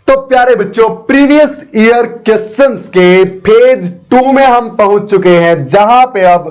तो प्यारे बच्चों, प्रीवियस ईयर क्वेश्चंस के फेज 2 में हम पहुंच चुके हैं, जहां पे अब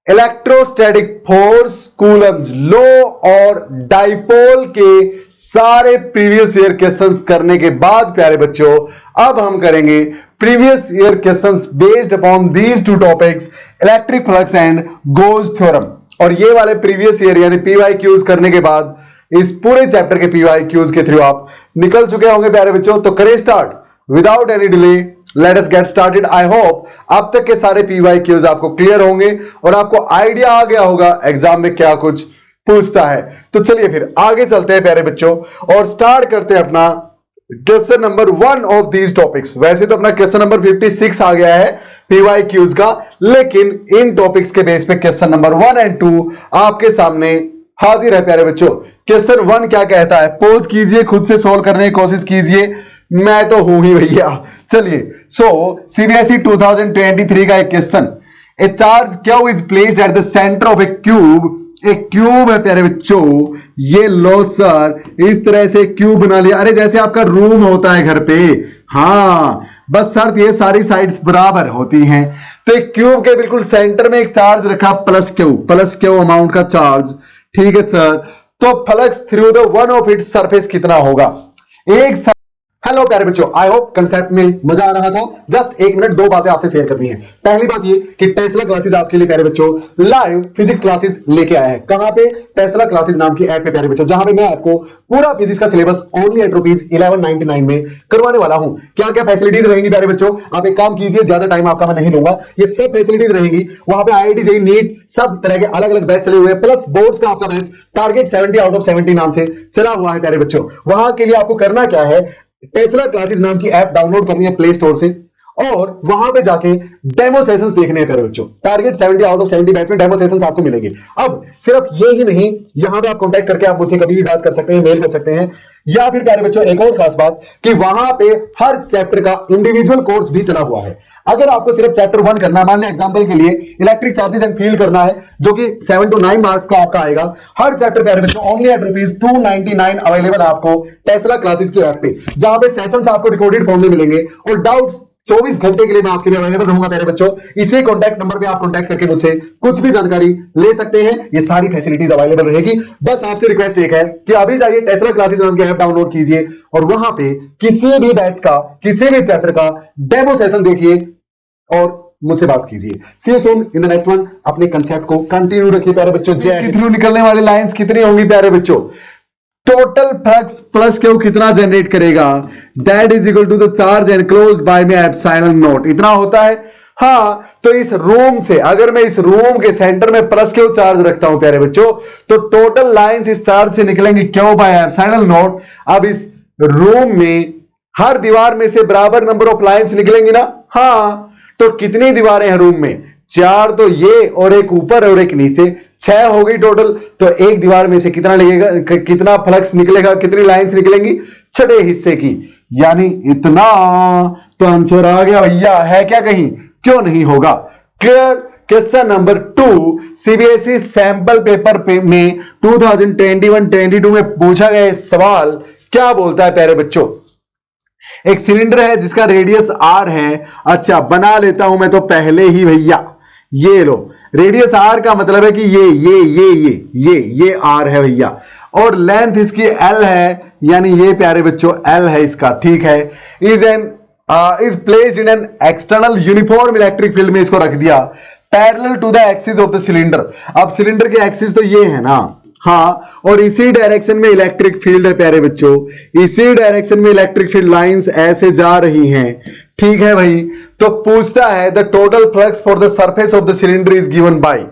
इलेक्ट्रोस्टैटिक फोर्स, कूलम्स लॉ और डाइपोल के सारे प्रीवियस ईयर क्वेश्चंस करने के बाद प्यारे बच्चों अब हम करेंगे previous year questions based upon these two topics, electric flux and goes theorem. और ये वाले प्रीवियस ईयर यानी पीवाईक्यूज करने के बाद इस पूरे चैप्टर के पीवाईक्यूज के थ्रू आप निकल चुके होंगे प्यारे बच्चों। तो करें start without any delay, let us get started. I hope अब तक के सारे पीवाईक्यूज आपको क्लियर होंगे और आपको आइडिया आ गया होगा एग्जाम में क्या कुछ पूछता है। तो चलिए फिर आगे चलते हैं प्यारे बच्चों और स्टार्ट करते हैं अपना question number 1 of these topics. वैसे तो अपना क्वेश्चन नंबर 56 आ गया है पीवाईक्यूज का, लेकिन इन टॉपिक्स के बेस पे क्वेश्चन नंबर 1 एंड 2 आपके सामने हाजिर है प्यारे बच्चों। क्वेश्चन 1 क्या कहता है, पोज कीजिए, खुद से सोल्व करने की कोशिश कीजिए, मैं तो हूं ही भैया। चलिए, सीबीएसई 2023 का एक question, A charge Q is placed at the centre of A cube. एक क्यूब है प्यारे बच्चों, ये लो सर, इस तरह से क्यूब बना लिया। अरे जैसे आपका रूम होता है घर पे, हाँ बस शर्त ये सारी साइड्स बराबर होती हैं। तो एक क्यूब के बिल्कुल सेंटर में एक चार्ज रखा प्लस क्यू अमाउंट का चार्ज, ठीक है सर। तो flux through the one of its surface कितना होगा? एक हेलो प्यारे बच्चों, आई होप कंसेप्ट में मजा आ रहा था। जस्ट 1 मिनट 2 बातें आपसे शेयर करनी है। पहली बात ये कि टेस्ला क्लासेस आपके लिए प्यारे बच्चों लाइव फिजिक्स क्लासेस लेके आया है। कहां पे? टेस्ला क्लासेस नाम की ऐप पे प्यारे बच्चों, जहां पे मैं आपको पूरा फिजिक्स का सिलेबस ओनली एट ₹1199 में करवाने वाला हूं। क्या क्या फैसिलिटीज रहेंगी प्यारे बच्चों? आप एक काम कीजिए, ज्यादा टाइम आपका मैं नहीं लूंगा, ये सब फैसिलिटीज रहेंगी। वहां पे IIT जेईई नीट सब तरह के अलग अलग बैच चले हुए हैं, प्लस बोर्ड्स का आपका बैच टारगेट 70 आउट ऑफ 70 नाम से चला हुआ है प्यारे बच्चों। वहां के लिए आपको करना क्या है, टेस्ला क्लासेस नाम की ऐप डाउनलोड करनी है प्ले स्टोर से और वहां पे जाके डेमो सेशंस देखने हैं प्यारे बच्चों। टारगेट 70 आउट ऑफ 70 बैच में डेमो सेशंस आपको मिलेंगे। अब सिर्फ ये ही नहीं, यहां पे आप कांटेक्ट करके आप मुझसे कभी भी बात कर सकते हैं, मेल कर सकते हैं, या फिर प्यारे बच्चों एक और खास बात कि वहां पे हर चैप्टर का इंडिविजुअल कोर्स भी चला हुआ है। अगर आपको सिर्फ चैप्टर 1 करना है, मान लिया एग्जांपल के लिए इलेक्ट्रिक चार्जेस एंड फील्ड करना है, जो कि 7 to 9 मार्क्स का आपका आएगा, हर चैप्टर प्यारे बच्चों ओनली एट ₹299 अवेलेबल आपको टेस्ला क्लासेस की ऐप पे, जहां पे सेशंस आपको रिकॉर्डेड फॉर्म में मिलेंगे और डाउट्स 24 घंटे के लिए मैं आपके लिए अवेलेबल रहूंगा प्यारे बच्चों। इसी कॉन्टैक्ट नंबर पे आप कॉन्टैक्ट करके मुझसे कुछ भी जानकारी ले सकते हैं। ये सारी फैसिलिटीज अवेलेबल रहेगी। बस आपसे रिक्वेस्ट एक है कि अभी जाइए टेस्ला क्लासेस नाम की ऐप डाउनलोड कीजिए और वहां पे किसी भी बैच का, किसी भी चैप्टर का डेमो सेशन देखिए और मुझसे बात कीजिए। See you soon in the next one. अपने कंसेप्ट को कंटिन्यू रखिए प्यारे बच्चों। इसके थ्रू निकलने वाली लाइंस कितनी होंगी प्यारे बच्चों? टोटल फ्लक्स प्लस क्यू कितना जनरेट करेगा? That is equal to the charge enclosed by में एप्सिलॉन नॉट, इतना होता है। हाँ, तो इस रूम से अगर मैं इस रूम के सेंटर में प्लस क्यू चार्ज रखता हूं प्यारे बच्चों, तो टोटल लाइंस इस चार्ज से निकलेंगी क्यू बाय एप्सिलॉन नॉट। अब इस रूम में हर दीवार में से बराबर नंबर ऑफ लाइंस निकलेंगी ना? हाँ, तो कितनी दीवारें हैं रूम में? 4, तो ये और एक ऊपर और एक नीचे, 6 हो गई टोटल। तो एक दीवार में से कितना लगेगा, कितना फ्लक्स निकलेगा, कितनी लाइंस निकलेंगी? 6 हिस्से की, यानी इतना। तो आंसर आ गया भैया, है क्या कहीं? क्यों नहीं होगा? Clear. Question number 2 CBSE sample paper में 2021-22 में पूछा गया सवाल क्या बोलता है प्यारे बच्चों? एक सिलेंडर है जिसका रेडियस R है। अच्छा, बना लेता हूं मैं तो पहले ही भैया, ये लो, रेडियस R का मतलब है कि ये R है भैया, और लेंथ इसकी L है, यानी ये प्यारे बच्चों L है इसका, ठीक है। Is placed in an external uniform electric field में इसको रख दिया parallel to the axis of the cylinder. अब सिलेंडर के एक्सिस तो ये है ना, हाँ, और इसी डायरेक्शन में इलेक्ट्रिक फील्ड है प्यारे बच्चों, इसी डायरेक्शन में इलेक्ट्रिक फील्ड लाइंस ऐसे जा रही हैं, ठीक है भाई। तो पूछता है the total flux for the surface of the cylinder is given by.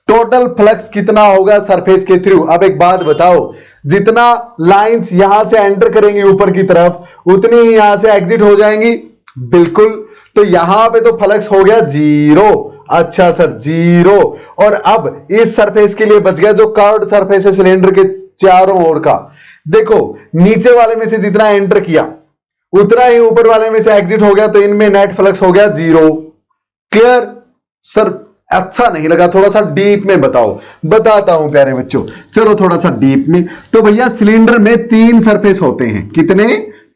Total flux कितना होगा सरफेस के थ्रू? अब एक बात बताओ, जितना लाइंस यहां से एंटर करेंगे ऊपर की तरफ, उतनी ही यहां से एग्जिट हो जाएंगी। बिल्कुल, तो यहां पे तो फ्लक्स हो गया 0। अच्छा सर, 0। और अब इस सरफेस के लिए बच गया जो कर्व्ड सरफेस है सिलेंडर के चारों ओर का। देखो, नीचे वाले में से जितना एंटर किया उतना ही ऊपर वाले में से एग्जिट हो गया, तो इनमें नेट फ्लक्स हो गया 0। Clear sir? अच्छा नहीं लगा? थोड़ा सा डीप में बताओ। बताता हूं प्यारे बच्चों, चलो थोड़ा सा डीप में। तो भैया सिलेंडर में 3 सरफेस होते हैं। कितने?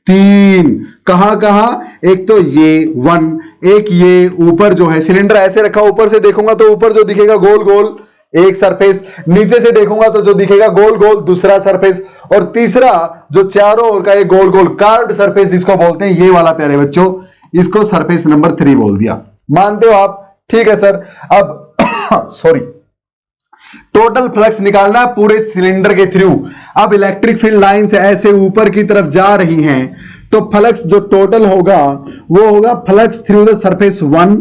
तीन। कहां कहां? एक तो ये 1, एक ये ऊपर जो है सिलेंडर ऐसे रखा, ऊपर से देखूंगा तो ऊपर जो दिखेगा गोल गोल एक सरफेस, नीचे से देखूंगा तो जो दिखेगा गोल गोल दूसरा सरफेस, और तीसरा जो चारों ओर का ये गोल गोल कार्ड सरफेस जिसको बोलते हैं, ये वाला प्यारे बच्चों, इसको सरफेस नंबर 3 बोल दिया। मानते हो आप? ठीक है सर। अब सॉरी, टोटल फ्लक्स निकालना है पूरे सिलेंडर के थ्रू। अब इलेक्ट्रिक फील्ड लाइंस ऐसे ऊपर की तरफ जा रही हैं, तो फ्लक्स जो टोटल होगा वो होगा flux through the surface 1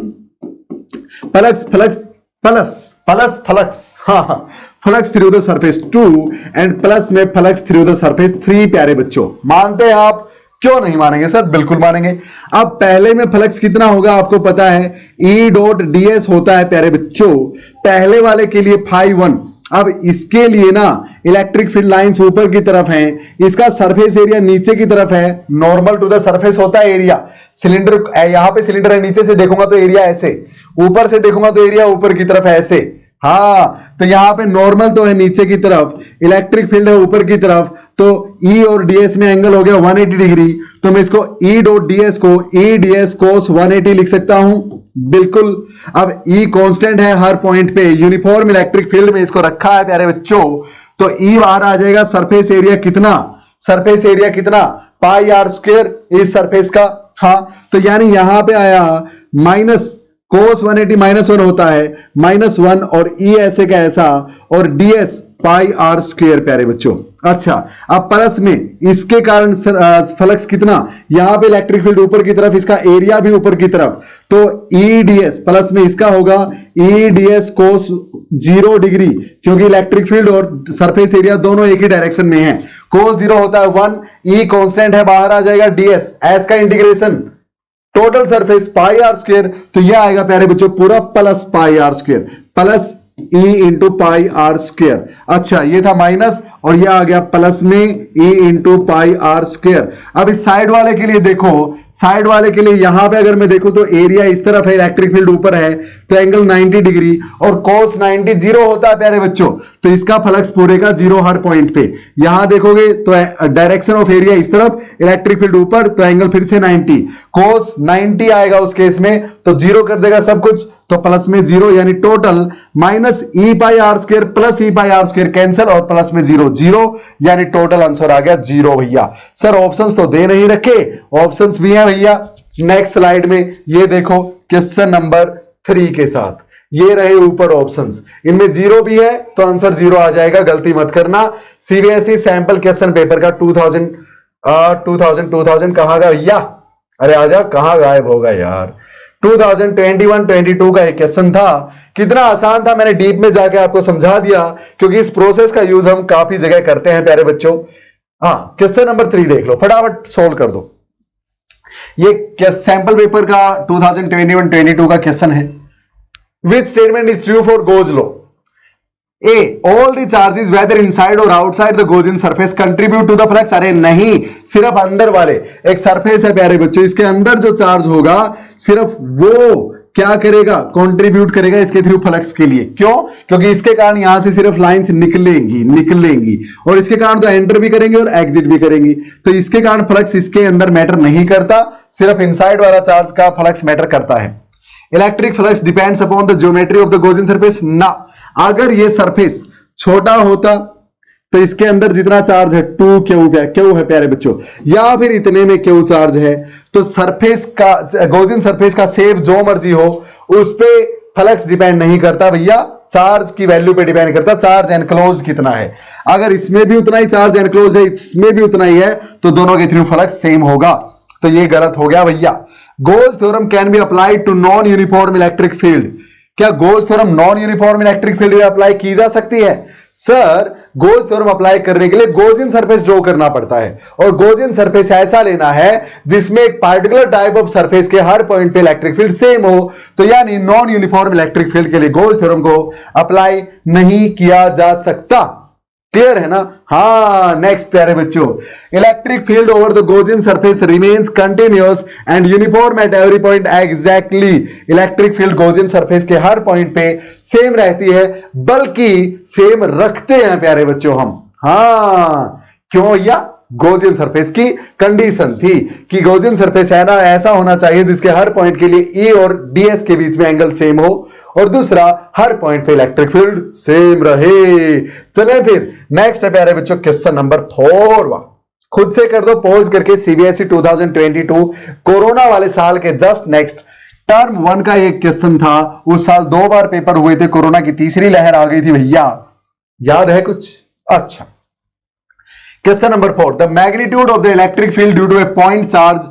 flux flux plus plus flux, हाँ, flux through the surface 2 and plus में फ्लक्स थ्रू द सरफेस 3। प्यारे बच्चों मानते हैं आप? क्यों नहीं मानेंगे सर? बिल्कुल मानेंगे। अब पहले में फ्लक्स कितना होगा आपको पता है, E डॉट ds होता है प्यारे बच्चों, पहले वाले के लिए φ1। अब इसके लिए ना इलेक्ट्रिक फील्ड लाइंस ऊपर की तरफ हैं, इसका सरफेस एरिया नीचे की तरफ है, नॉर्मल टू द सरफेस होता है एरिया। सिलेंडर यहां पे सिलेंडर है, नीचे से देखूंगा तो एरिया ऐसे, ऊपर से देखूंगा तो एरिया ऊपर की तरफ है ऐसे। हाँ, तो यहां पे नॉर्मल तो है नीचे की तरफ, इलेक्ट्रिक फील्ड है ऊपर की तरफ, तो E और ds में एंगल हो गया 180 डिग्री, तो मैं इसको E डॉट ds को E ds cos 180 लिख सकता हूं। बिल्कुल। अब E कांस्टेंट है हर पॉइंट पे, यूनिफॉर्म इलेक्ट्रिक फील्ड में इसको रखा है प्यारे बच्चों, तो E बाहर आ जाएगा। सरफेस एरिया कितना? सरफेस एरिया कितना? पाई आर स्क्वायर इस सरफेस का। हाँ, तो यानी यहां पे आया माइनस cos 180 -1 होता है, -1 और E ऐसे का ऐसा, और ds पाई आर स्क्वायर प्यारे बच्चों। अच्छा, अब प्लस में इसके कारण फ्लक्स कितना? यहां पे इलेक्ट्रिक फील्ड ऊपर की तरफ, इसका एरिया भी ऊपर की तरफ, तो E ds प्लस में इसका होगा E ds cos 0 डिग्री, क्योंकि इलेक्ट्रिक फील्ड और सरफेस एरिया दोनों एक ही डायरेक्शन में है। cos 0 होता है 1, E कांस्टेंट है, बाहर आ जाएगा ds, s का integration total surface pi R square, तो यह आएगा प्यारे बच्चों पूरा plus pi R square, plus E into pi R square. अच्छा, ये था माइनस और ये आ गया प्लस में E into pi R square. अब इस साइड वाले के लिए देखो, साइड वाले के लिए यहां पे अगर मैं देखूं तो एरिया इस तरफ है, इलेक्ट्रिक फील्ड ऊपर है, तो एंगल 90 डिग्री, और cos 90 0 होता है प्यारे बच्चों, तो इसका फ्लक्स पूरे का 0 हर पॉइंट पे। यहां देखोगे तो डायरेक्शन ऑफ एरिया इस तरफ, इलेक्ट्रिक फील्ड ऊपर, तो एंगल फिर से 90, cos 90 आएगा उस केस में, तो 0 कर देगा सब कुछ, तो प्लस में 0, यानी total minus E pi R square plus E pi R square cancel, और प्लस में 0 0, यानी टोटल आंसर आ गया 0 भैया। सर ऑप्शंस तो दे नहीं रखे, ऑप्शंस भी हैं भैया नेक्स्ट स्लाइड में, ये देखो क्वेश्चन नंबर 3 के साथ, ये रहे ऊपर ऑप्शंस, इनमें 0 भी है तो आंसर 0 आ जाएगा, गलती मत करना। सीबीएसई सैंपल क्वेश्चन पेपर का 2000 कहां गया भैया? अरे आजा, कहां गायब होगा यार? 2021-22 का एक क्वेश्चन था, कितना आसान था, मैंने डीप में जाके आपको समझा दिया, क्योंकि इस प्रोसेस का यूज हम काफी जगह करते हैं प्यारे बच्चों। हाँ, क्वेश्चन नंबर 3 देख लो, फटाफट सोल्व कर दो। ये सैंपल पेपर का 2021-22 का क्वेश्चन है। Which statement is true for Gauss law? A, all the charges whether inside or outside the Gaussian surface contribute to the flux. अरे नहीं, सिर्फ अंदर वाले, एक सरफेस है प्यारे बच्चों, इसके अंदर जो चार्ज होगा सिर्फ वो क्या करेगा? कंट्रीब्यूट करेगा इसके थ्रू फ्लक्स के लिए। क्यों? क्योंकि इसके कारण यहां से सिर्फ लाइंस निकलेंगी और इसके कारण तो एंटर भी करेंगे और एग्जिट भी करेंगी, तो इसके कारण फ्लक्स इसके अंदर मैटर नहीं करता, सिर्फ इनसाइड वाला चार्ज का फ्लक्स मैटर करता है। Electric flux depends upon the geometry of the Gaussian surface ना। अगर ये सरफेस छोटा होता तो इसके अंदर जितना चार्ज है 2Q है प्यारे बच्चों, या फिर इतने में Q चार्ज है, तो सरफेस का, गोजिन सरफेस का शेप जो मर्जी हो, उस पे फ्लक्स डिपेंड नहीं करता भैया, चार्ज की वैल्यू पे डिपेंड करता, चार्ज एनक्लोज कितना है। अगर इसमें भी उतना ही चार्ज एनक्लोज है, इसमें भी उतना ही है, तो दोनों के थ्रू फ्लक्स सेम होगा, तो ये गलत हो गया भैया। Gauss theorem can be applied to non uniform electric field. क्या Gauss theorem non uniform electric field में अप्लाई की जा सकती है? सर, गोज थ्योरम अप्लाई करने के लिए गोजिन सरफेस ड्रॉ करना पड़ता है, और गोजिन सरफेस ऐसा लेना है जिसमें एक पार्टिकुलर टाइप ऑफ सरफेस के हर पॉइंट पे इलेक्ट्रिक फील्ड सेम हो, तो यानी नॉन यूनिफॉर्म इलेक्ट्रिक फील्ड के लिए गोज थ्योरम को अप्लाई नहीं किया जा सकता। क्लियर है ना? हाँ, नेक्स्ट प्यारे बच्चों, electric field over the Gaussian surface remains continuous and uniform at every point. Exactly, electric field Gaussian surface के हर पॉइंट पे सेम रहती है, बल्कि सेम रखते हैं प्यारे बच्चों हम। हाँ, क्यों भैया? गॉसियन सरफेस की कंडीशन थी कि गॉसियन सरफेस है ना ऐसा होना चाहिए जिसके हर पॉइंट के लिए ए और डीएस के बीच में एंगल सेम हो, और दूसरा हर पॉइंट पे इलेक्ट्रिक फील्ड सेम रहे। चले फिर नेक्स्ट है प्यारे बच्चों क्वेश्चन नंबर 4। खुद से कर दो पॉज करके। सीबीएसई 2022 कोरोना वाले साल के जस्ट नेक्स्ट टर्म 1 का एक क्वेश्चन था। उस साल 2 बार पेपर हुए थे, कोरोना की तीसरी लहर आ गई थी भैया, याद है कुछ? अच्छा, question number 4, the magnitude of the electric field due to a point charge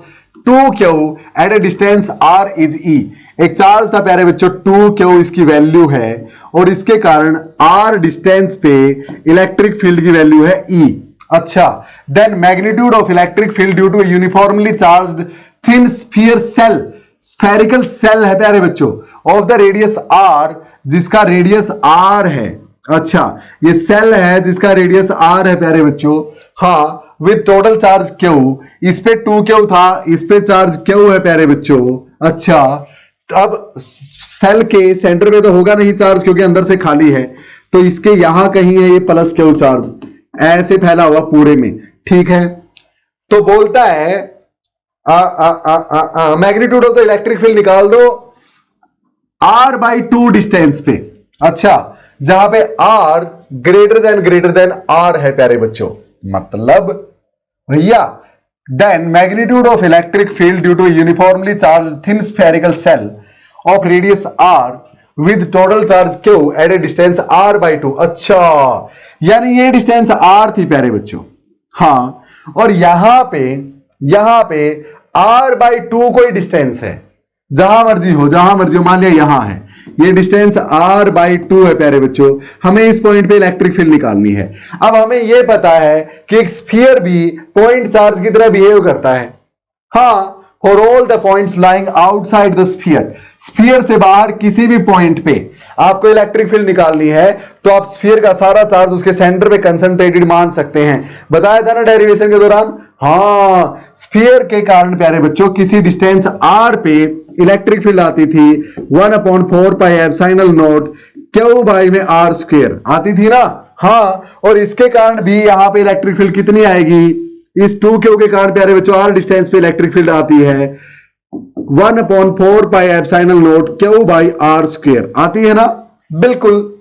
2q at a distance r is e। एक चार्ज था प्यारे बच्चों 2q, इसकी वैल्यू है, और इसके कारण r डिस्टेंस पे इलेक्ट्रिक फील्ड की वैल्यू है e। अच्छा, then magnitude of electric field due to uniformly charged thin sphere shell, spherical shell है प्यारे बच्चों, ऑफ द रेडियस r, जिसका रेडियस r है। अच्छा, ये सेल है जिसका रेडियस r है प्यारे बच्चों, हाँ, विद टोटल चार्ज q। इस पे 2q था, इस पे चार्ज q है प्यारे बच्चों। अच्छा, अब सेल के सेंटर में तो होगा नहीं चार्ज क्योंकि अंदर से खाली है, तो इसके यहां कहीं है ये प्लस q चार्ज, ऐसे फैला हुआ पूरे में, ठीक है। तो बोलता है magnitude of the electric field निकाल दो r/2 डिस्टेंस पे। अच्छा, जहां पे r ग्रेटर देन r है प्यारे बच्चों, मतलब भैया then magnitude of electric field due to uniformly charge thin spherical shell of radius r with total charge q at a distance r/2। अच्छा, यानी ये डिस्टेंस r थी प्यारे बच्चों, हाँ, और यहां पे r/2 कोई डिस्टेंस है, जहां मर्जी हो, मान लिया यहां है, ये डिस्टेंस r/2 है प्यारे बच्चों। हमें इस पॉइंट पे इलेक्ट्रिक फील्ड निकालनी है। अब हमें यह पता है कि एक स्फीयर भी पॉइंट चार्ज की तरह बिहेव करता है, हाँ, for all the points lying outside the sphere. Sphere से बाहर किसी भी पॉइंट पे आपको इलेक्ट्रिक फील्ड निकालनी है तो आप स्फीयर का सारा चार्ज उसके सेंटर पे कंसंट्रेटेड मान सकते हैं। बताया था ना डेरिवेशन के दौरान, हाँ, स्फीयर के कारण प्यारे बच्चों किसी डिस्टेंस r पे इलेक्ट्रिक फील्ड आती थी 1/4πε0 q बाई में r² आती थी ना, हाँ, और इसके कारण भी यहां पे इलेक्ट्रिक फील्ड कितनी आएगी? इस 2q के कारण प्यारे बच्चों r डिस्टेंस पे इलेक्ट्रिक फील्ड आती है 1/4πε0 q बाई r² आती है ना, बिल्कुल।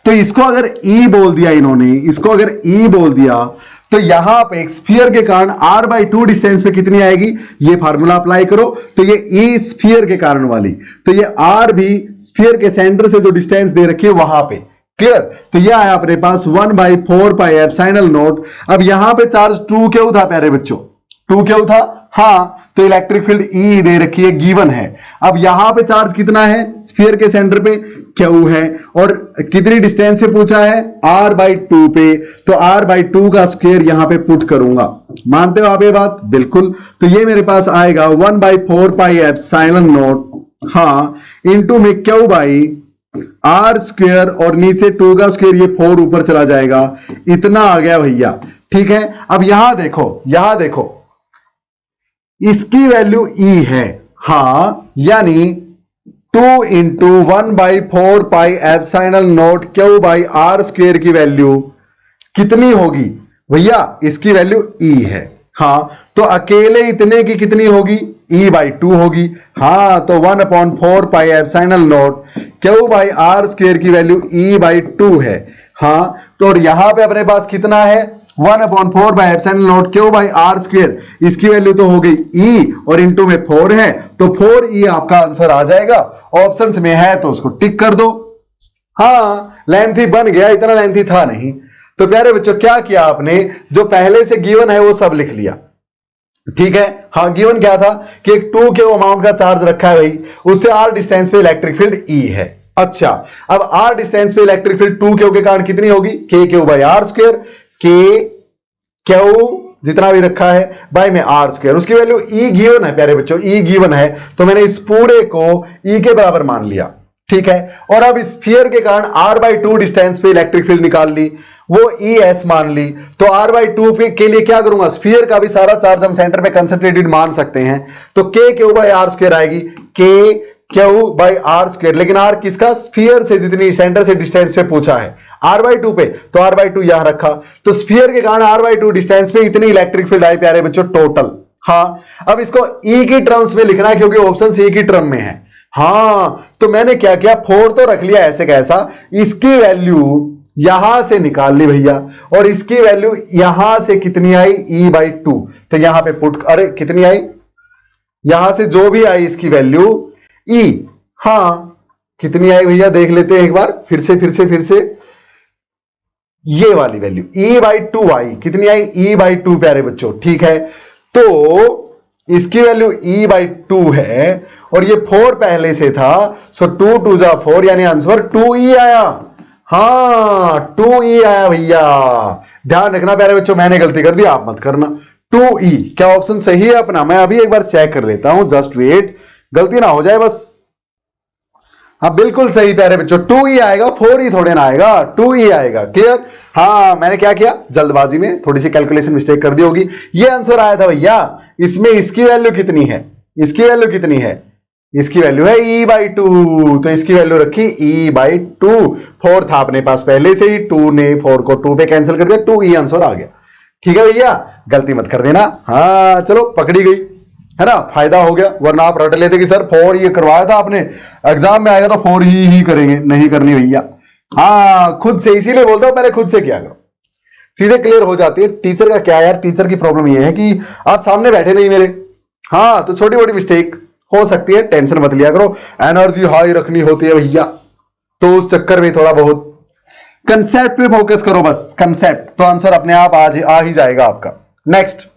तो इसको अगर E बोल दिया इन्होंने, इसको अगर E बोल दिया तो यहां पे एक स्फीयर के कारण r/2 डिस्टेंस पे कितनी आएगी? ये फार्मूला अप्लाई करो, तो ये E स्फीयर के कारण वाली, तो ये r भी स्फीयर के सेंटर से जो डिस्टेंस दे रखी है वहां पे, क्लियर। तो ये आया अपने पास 1/4πε0। अब यहां पे चार्ज 2q था प्यारे बच्चों, 2q था, हाँ, तो इलेक्ट्रिक फील्ड E दे रखी है, गिवन है। अब यहां पे चार्ज कितना है? स्फीयर के सेंटर पे q है, और कितनी डिस्टेंस से पूछा है? r/2 पे, तो r/2 का स्क्वायर यहां पे पुट करूंगा। मानते हो आप ये बात? बिल्कुल। तो ये मेरे पास आएगा 1/4πε0, हाँ, इंटू में q बाई r², और नीचे 2 का स्क्वायर, ये 4 ऊपर चला जाएगा, इतना आ गया भैया, ठीक है। अब यहां देखो इसकी वैल्यू E है, हाँ, यानी 2 इंटू 1/4πε0 q बाई r² की वैल्यू कितनी होगी भैया? इसकी वैल्यू E है, हाँ, तो अकेले इतने की कितनी होगी? E/2 होगी, हाँ, तो 1/4πε0 q बाई r² की वैल्यू E/2 है, हाँ, तो और यहां पे अपने पास कितना है? 1/4πε0 q बाई r², इसकी वैल्यू तो हो गई E, और इंटू में 4 है, तो 4E आपका आंसर आ जाएगा। ऑप्शंस में है तो उसको टिक कर दो। हाँ, लेंथी बन गया, इतना लेंथी था नहीं। तो प्यारे बच्चों क्या किया आपने? जो पहले से गिवन है वो सब लिख लिया, ठीक है। हाँ, गिवन क्या था कि एक 2q अमाउंट का चार्ज रखा है भाई, उससे r डिस्टेंस पे इलेक्ट्रिक फील्ड E है। अच्छा, अब r डिस्टेंस पे इलेक्ट्रिक फील्ड 2q के कारण कितनी होगी? kq by r², k q जितना भी रखा है बाय में r², उसकी वैल्यू E गिवन है प्यारे बच्चों, E गिवन है, तो मैंने इस पूरे को E के बराबर मान लिया, ठीक है। और अब स्फीयर के कारण r/2 डिस्टेंस पे इलेक्ट्रिक फील्ड निकाल ली, वो ES मान ली, तो r/2 पे के लिए क्या करूंगा? स्फीयर का भी सारा चार्ज हम सेंटर पे कंसंट्रेटेड मान सकते हैं, तो kq बाई r² आएगी, kq बाई r², लेकिन r किसका? स्फीयर से, जितनी सेंटर से डिस्टेंस पे पूछा है, r/2 पे, तो r/2 यहां रखा, तो स्फीयर के कारण r/2 डिस्टेंस पे इतनी इलेक्ट्रिक फील्ड आई प्यारे बच्चों टोटल। हाँ, अब इसको ई की टर्म्स में लिखना है क्योंकि ऑप्शन सी की टर्म में है। हाँ, तो मैंने क्या किया, 4 तो रख लिया ऐसे कैसा, इसकी वैल्यू यहां से निकाल ली भैया, और इसकी वैल्यू यहां से कितनी आई, e/2, तो यहां पे पुट, अरे कितनी आई, यहां से जो भी आई इसकी वैल्यू e, हाँ कितनी आई भैया देख लेते हैं एक बार, फिर से ये वाली वैल्यू e/2 आई, कितनी आई, e/2 प्यारे बच्चों, ठीक है। तो इसकी वैल्यू e/2 है और ये 4 पहले से था, सो 2 2 जा 4, यानी आंसर 2e आया। हाँ 2e आया भैया, ध्यान रखना प्यारे बच्चों, मैंने गलती कर दी, आप मत करना। 2e, क्या ऑप्शन सही है अपना, मैं अभी एक बार चेक कर लेता हूं, जस्ट वेट, गलती ना हो जाए बस। हाँ बिल्कुल सही प्यारे बच्चों, 2e आएगा, 4e थोड़े ना आएगा, 2e आएगा, क्लियर। हाँ मैंने क्या किया, जल्दबाजी में थोड़ी सी कैलकुलेशन मिस्टेक कर दी होगी, ये आंसर आया था भैया। इसमें इसकी वैल्यू कितनी है, इसकी वैल्यू कितनी है, इसकी वैल्यू है e/2, तो इसकी वैल्यू रखी e/2, 4 था अपने पास पहले से ही, 2 ने 4 को 2 पे कैंसिल कर दिया, 2e आंसर आ गया। ठीक है भैया, गलती मत कर देना। हाँ चलो पकड़ी गई है ना, फायदा हो गया, वरना आप रट लेते कि सर 4 ये करवाया था आपने, एग्जाम में आएगा तो 4 ही करेंगे, नहीं करनी भैया। हाँ खुद से, इसीलिए बोलता हूं पहले खुद से किया करो, चीजें क्लियर हो जाती है। टीचर का क्या यार, टीचर की प्रॉब्लम ये है कि आप सामने बैठे नहीं मेरे, हाँ तो छोटी मोटी मिस्टेक हो सकती है, टेंशन मत लिया करो, एनर्जी हाई रखनी होती है भैया, तो उस चक्कर में थोड़ा बहुत कंसेप्ट पे फोकस करो, बस कंसेप्ट, तो आंसर अपने आप आ ही जाएगा आपका। नेक्स्ट,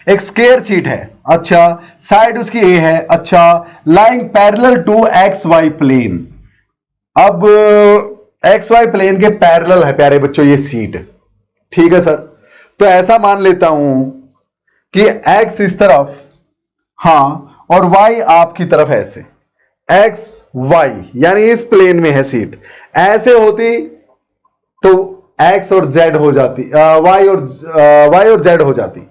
एक स्क्वायर शीट है, अच्छा साइड उसकी ए है, अच्छा lying parallel to X Y plane. अब एक्स वाई प्लेन के पैरेलल है प्यारे बच्चों ये शीट, ठीक है सर। तो ऐसा मान लेता हूं कि एक्स इस तरफ, हाँ, और वाई आपकी तरफ ऐसे, एक्स वाई यानी इस प्लेन में है सीट, ऐसे होती तो एक्स और जेड हो जाती, वाई और जेड हो जाती,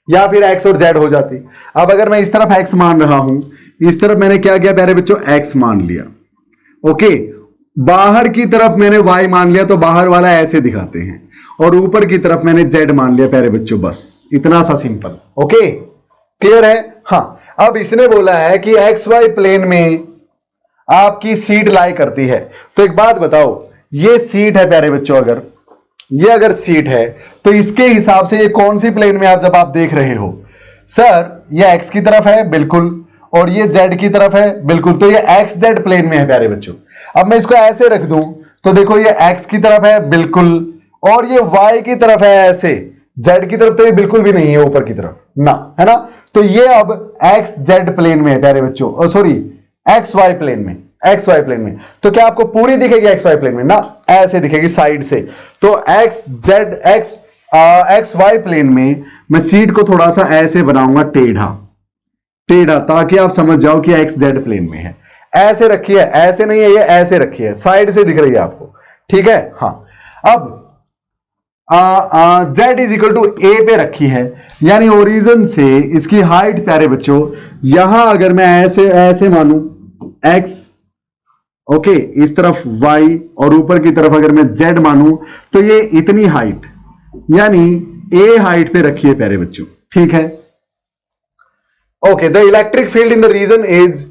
या फिर एक्स और जेड हो जाती। अब अगर मैं इस तरफ एक्स मान रहा हूं, इस तरफ मैंने क्या किया प्यारे बच्चों, एक्स मान लिया, ओके, बाहर की तरफ मैंने वाई मान लिया, तो बाहर वाला ऐसे दिखाते हैं, और ऊपर की तरफ मैंने जेड मान लिया प्यारे बच्चों, बस इतना सा सिंपल, ओके क्लियर है। हाँ अब इसने बोला है कि एक्स वाई प्लेन में आपकी सीट लाई करती है, तो एक बात बताओ, ये सीट है प्यारे बच्चों, अगर ये अगर सीट है तो इसके हिसाब से ये कौन सी प्लेन में आप जब आप देख रहे हो, सर ये एक्स की तरफ है बिल्कुल, और ये जेड की तरफ है बिल्कुल, तो ये एक्स जेड प्लेन में है प्यारे बच्चों। अब मैं इसको ऐसे रख दूं तो देखो ये एक्स की तरफ है बिल्कुल, और ये वाई की तरफ है ऐसे, जेड की तरफ तो ये बिल्कुल भी नहीं है ऊपर की तरफ ना, है ना। तो ये अब एक्स जेड प्लेन में है प्यारे बच्चों, सॉरी एक्स वाई प्लेन में, एक्स वाई प्लेन में। तो क्या आपको पूरी दिखेगी एक्स वाई प्लेन में ना, ऐसे दिखेगी साइड से। तो X Z X Y plane में मैं सीट को थोड़ा सा ऐसे बनाऊंगा, टेढ़ा टेढ़ा, ताकि आप समझ जाओ कि एक्स जेड प्लेन में है। ऐसे रखी है, ऐसे नहीं है, ये ऐसे रखी है, साइड से दिख रही है आपको, ठीक है। हाँ अब जेड इज इक्वल टू ए पे रखी है, यानी ओरिजिन से इसकी हाइट प्यारे बच्चों, यहां अगर मैं ऐसे ऐसे मानूं एक्स, ओके, इस तरफ y और ऊपर की तरफ अगर मैं z मानूं, तो ये इतनी हाइट यानी a हाइट पे रखी है प्यारे बच्चों, ठीक है। Okay, the electric field in the region is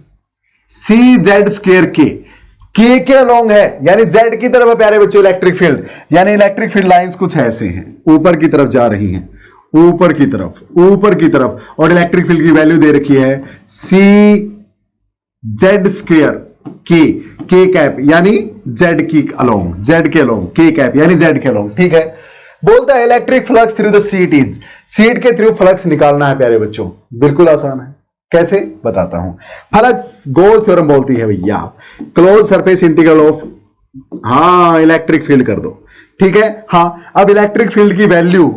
C Z square के अलोंग है, यानी z की तरफ है प्यारे बच्चों इलेक्ट्रिक फील्ड, यानी इलेक्ट्रिक फील्ड लाइंस कुछ ऐसे हैं, ऊपर की तरफ जा रही हैं, ऊपर की तरफ, और इलेक्ट्रिक फील्ड की वैल्यू दे रखी है सी जेड स्क्वायर के कैप, यानी जेड की अलोंग, जेड के अलोंग, के कैप यानी जेड के अलोंग, ठीक है। बोलता है electric flux through the seat is, seat के थ्रू फ्लक्स निकालना है प्यारे बच्चों, बिल्कुल आसान है, कैसे बताता हूं। फ्लक्स गोस थ्योरम बोलती है भैया, क्लोज सरफेस इंटीग्रल ऑफ, हाँ इलेक्ट्रिक फील्ड कर दो, ठीक है। हाँ अब इलेक्ट्रिक फील्ड की वैल्यू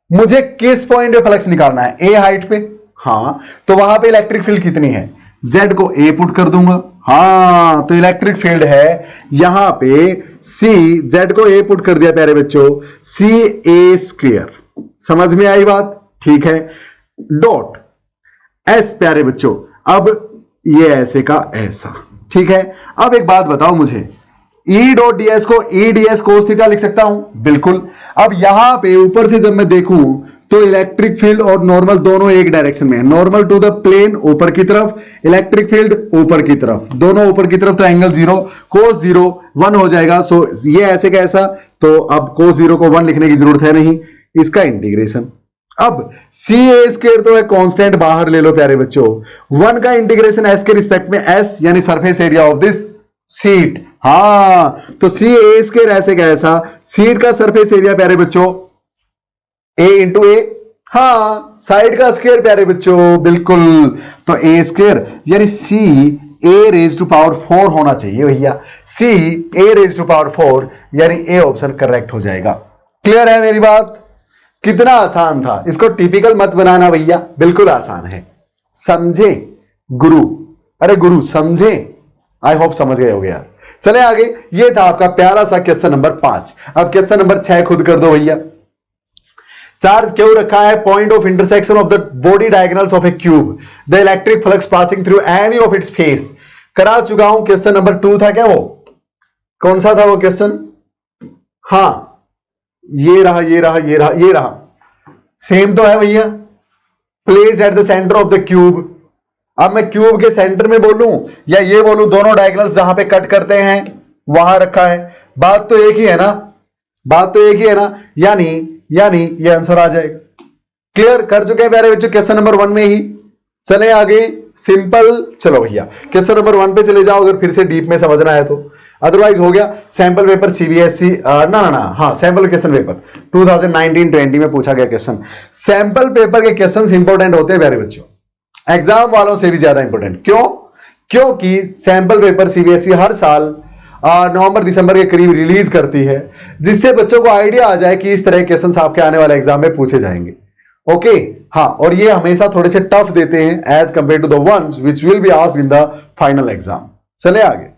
मुझे किस पॉइंट पे फ्लक्स निकालना है, ए हाइट पे, हाँ तो वहां पे इलेक्ट्रिक फील्ड कितनी है, जेड को ए पुट कर दूंगा, हाँ तो इलेक्ट्रिक फील्ड है यहां पे सी, जेड को ए पुट कर दिया प्यारे बच्चों, सी ए स्क्वायर, समझ में आई बात, ठीक है। डॉट एस प्यारे बच्चों, अब ये ऐसे का ऐसा, ठीक है। अब एक बात बताओ मुझे, E डॉट ds को E ds cos थीटा लिख सकता हूं, बिल्कुल। अब यहां पे ऊपर से जब मैं देखूं तो इलेक्ट्रिक फील्ड और नॉर्मल दोनों एक डायरेक्शन में है, नॉर्मल टू द प्लेन ऊपर की तरफ, इलेक्ट्रिक फील्ड ऊपर की तरफ, दोनों ऊपर की तरफ, तो एंगल 0 cos 0 1 हो जाएगा। सो ये ऐसे कैसा, तो अब cos 0 को 1 लिखने की जरूरत है नहीं, इसका इंटीग्रेशन। अब सी ए स्क्वायर तो है कांस्टेंट, बाहर ले लो प्यारे बच्चों, 1 का इंटीग्रेशन एस के रिस्पेक्ट में, एस यानी surface area of this sheet. हां, तो सी ए स्क्वायर ऐसे कैसा, शीट का सरफेस एरिया प्यारे बच्चों ए इंटू ए, हाँ साइड का स्क्वायर प्यारे बच्चों, बिल्कुल। तो ए स्क्वायर यानी सी ए रेज टू पावर 4 होना चाहिए भैया, सी ए रेज टू पावर 4 यानी ए ऑप्शन करेक्ट हो जाएगा। क्लियर है मेरी बात? कितना आसान था, इसको टिपिकल मत बनाना भैया, बिल्कुल आसान है। समझे गुरु? अरे गुरु समझे? आई होप समझ गए होगे यार। चले आगे, ये था आपका प्यारा सा क्वेश्चन नंबर 5। अब क्वेश्चन नंबर 6 खुद कर दो भैया। चार्ज क्यों रखा है, point of intersection of the body diagonals of A cube, the electric flux passing through any of its face. करा चुका हूं, क्वेश्चन नंबर 2 था क्या वो? कौन सा था वो क्वेश्चन? हां ये रहा, ये रहा, ये रहा, ये रहा, सेम तो है भैया। Placed at the centre of the cube. अब मैं क्यूब के सेंटर में बोलूं या ये बोलूं दोनों डायगोनल्स जहां पे कट करते हैं वहां रखा है, बात तो एक ही है ना, बात तो एक ही है ना, यानी ये आंसर आ जाएगा। क्लियर कर चुके हैं प्यारे बच्चों क्वेश्चन नंबर 1 में ही। चले आगे, सिंपल। चलो भैया क्वेश्चन नंबर 1 पे चले जाओ अगर फिर से डीप में समझना है तो, अदरवाइज हो गया सैंपल पेपर सीबीएसई ना हाँ सैंपल क्वेश्चन पेपर 2019-20 में पूछा गया क्वेश्चन। सैंपल पेपर के क्वेश्चन इंपॉर्टेंट होते हैं प्यारे बच्चों, एग्जाम वालों से भी ज्यादा इंपॉर्टेंट। क्यों? क्योंकि सैंपल पेपर सीबीएसई हर साल नवंबर दिसंबर के करीब रिलीज करती है, जिससे बच्चों को आइडिया आ जाए कि इस तरह के क्वेश्चंस आपके आने वाले एग्जाम में पूछे जाएंगे। ओके हाँ, और ये हमेशा थोड़े से टफ देते हैं as compare to the ones which will be asked in the final exam. चले आगे।